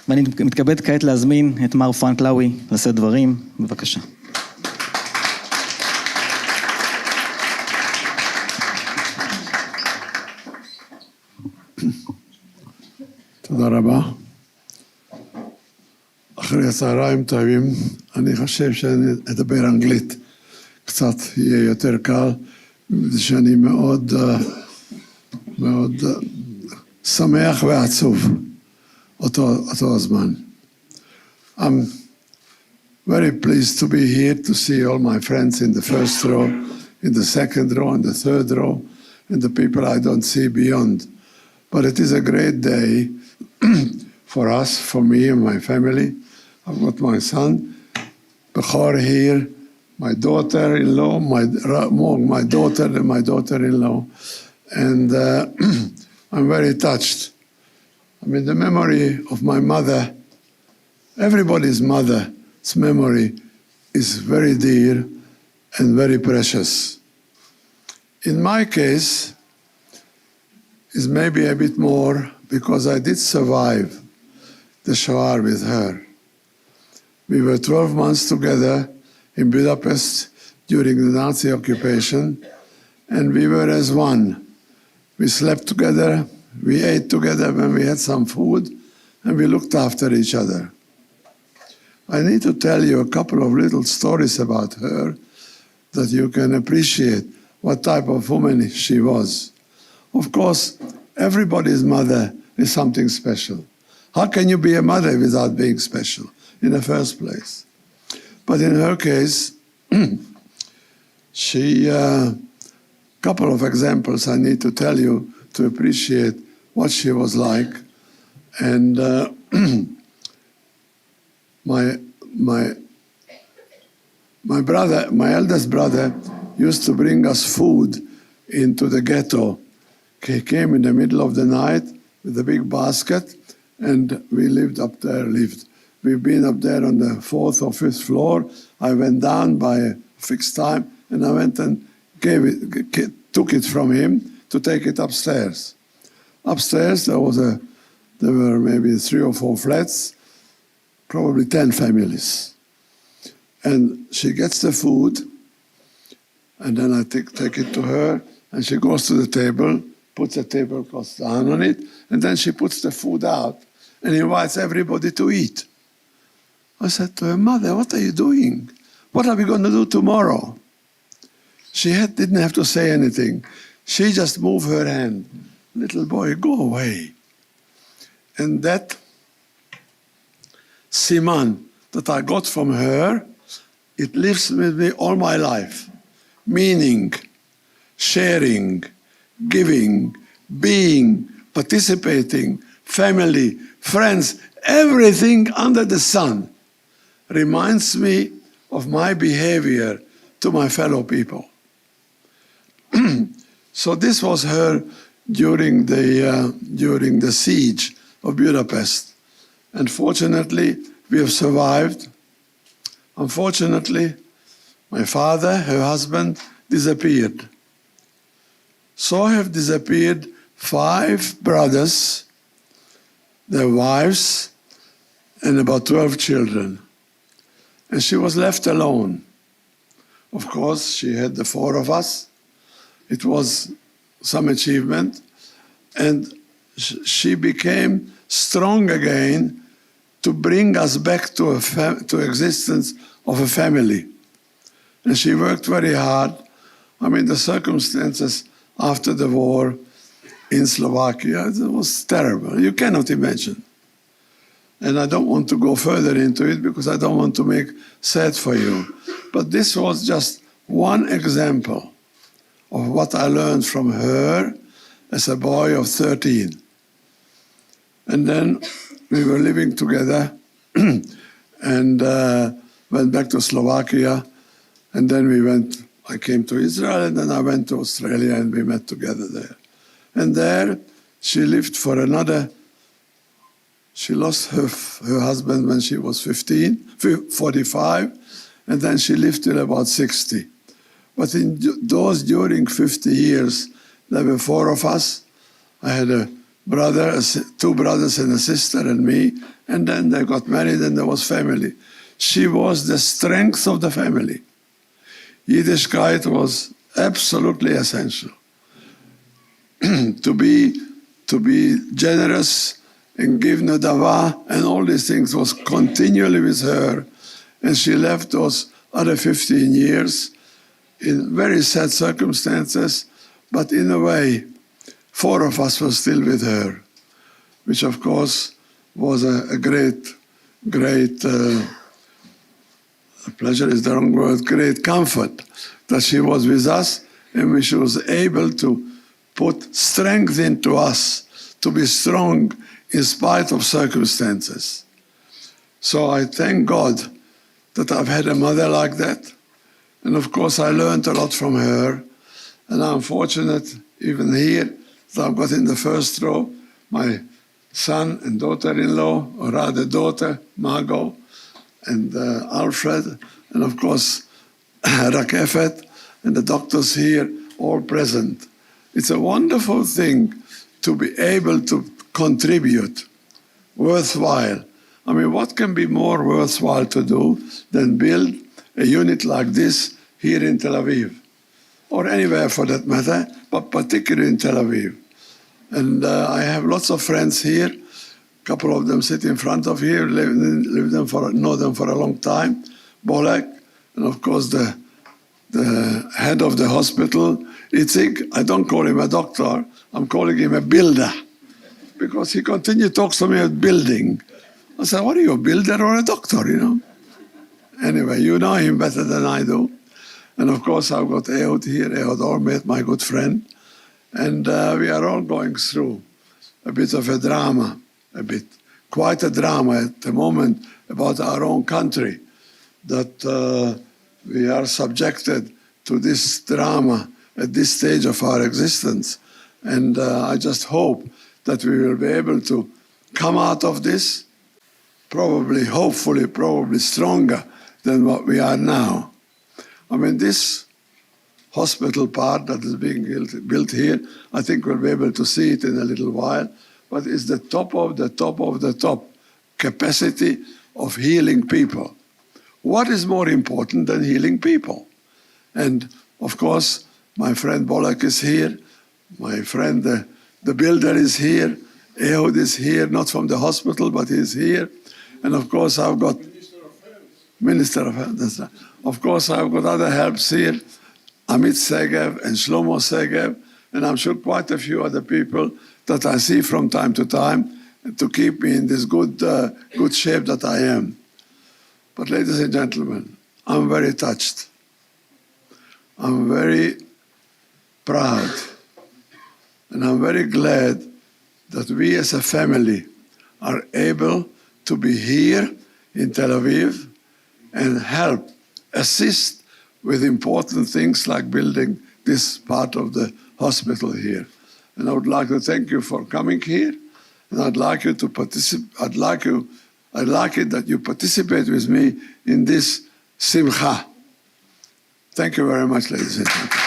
ואני מתכבד כעת להזמין את מר פרנק לאוי לשאת דברים. בבקשה. תודה רבה. אחרי צהריים טובים, אני חושב שאני אדבר אנגלית. קצת יהיה יותר קל, שאני מאוד שמח ועצוב אותו הזמן. I'm very pleased to be here to see all my friends in the first row, in the second row, and the third row, and the people I don't see beyond. But it is a great day for us, for me and my family. I've got my son, Bechor, here, my daughter-in-law, my daughter and my daughter-in-law. And I'm very touched. I mean, the memory of my mother, everybody's mother's memory is very dear and very precious. In my case, is maybe a bit more because I did survive the Shoah with her. We were 12 months together in Budapest during the Nazi occupation, and we were as one. We slept together, we ate together when we had some food, and we looked after each other. I need to tell you a couple of little stories about her that you can appreciate what type of woman she was. Of course, everybody's mother is something special. How can you be a mother without being special in the first place? But in her case, she, couple of examples I need to tell you to appreciate what she was like. And my brother, my eldest brother, used to bring us food into the ghetto. He came in the middle of the night with a big basket, and we lived up there, We've been up there on the 4th or 5th floor. I went down by a fixed time, and I went and took it from him to take it upstairs. Upstairs, there were maybe 3 or 4 flats, probably 10 families. And she gets the food, and then I take it to her, and she goes to the table, puts a tablecloth down on it, and then she puts the food out and invites everybody to eat. I said to her, Mother, what are you doing? What are we going to do tomorrow? She didn't have to say anything. She just moved her hand. Little boy, go away. And that siman that I got from her, it lives with me all my life. Meaning, sharing, giving, being, participating, family, friends, everything under the sun reminds me of my behavior to my fellow people. So this was her during the siege of Budapest. And fortunately, we have survived. Unfortunately, my father, her husband, disappeared. So have disappeared 5 brothers, their wives, and about 12 children. And she was left alone. Of course, she had the 4 of us. It was some achievement. And she became strong again to bring us back to existence of a family. And she worked very hard. I mean, the circumstances after the war in Slovakia, it was terrible. You cannot imagine. And I don't want to go further into it because I don't want to make sad for you. But this was just one example of what I learned from her as a boy of 13. And then we were living together and went back to Slovakia. And then I came to Israel, and then I went to Australia, and we met together there. And there she lived for she lost her husband when she was 45, and then she lived till about 60. But in during 50 years, there were 4 of us. I had a two brothers and a sister and me, and then they got married and there was family. She was the strength of the family. Yiddishkeit was absolutely essential. to be generous and give nadava and all these things was continually with her. And she left us other 15 years in very sad circumstances, but in a way, 4 of us were still with her, which of course was a great pleasure is the wrong word, great comfort that she was with us and she was able to put strength into us to be strong in spite of circumstances. So I thank God that I've had a mother like that. And of course I learned a lot from her. And I'm fortunate even here that I've got in the first row my son and daughter-in-law, or rather daughter, Margot, and Alfred, and of course Rakefet, and the doctors here, all present. It's a wonderful thing to be able to contribute, worthwhile. I mean, what can be more worthwhile to do than build a unit like this here in Tel Aviv, or anywhere for that matter, but particularly in Tel Aviv. And I have lots of friends here. A couple of them sit in front of here, know them for a long time. Bolek, and of course the head of the hospital, Itzik. I don't call him a doctor, I'm calling him a builder, because he continued to talk to me about building. I said, what are you, a builder or a doctor, you know? Anyway, you know him better than I do. And of course I've got Ehud here, Ehud Ormet, my good friend. And we are all going through a bit of a drama, quite a drama at the moment about our own country, that we are subjected to this drama at this stage of our existence. And I just hope that we will be able to come out of this, probably, hopefully, probably stronger than what we are now. I mean, this hospital part that is being built here, I think we'll be able to see it in a little while, but it's the top of the top of the top capacity of healing people. What is more important than healing people? And of course, my friend Bolek is here, my friend the builder is here, Ehud is here, not from the hospital, but he's here. And of course, I've got Minister of Health. That's right. Of course, I've got other helps here, Amit Segev and Shlomo Segev, and I'm sure quite a few other people that I see from time to time to keep me in this good shape that I am. But ladies and gentlemen, I'm very touched. I'm very proud. And I'm very glad that we as a family are able to be here in Tel Aviv and help, assist with important things like building this part of the hospital here. And I would like to thank you for coming here, and I'd like you to participate. I'd like it that you participate with me in this simcha. Thank you very much, ladies and gentlemen.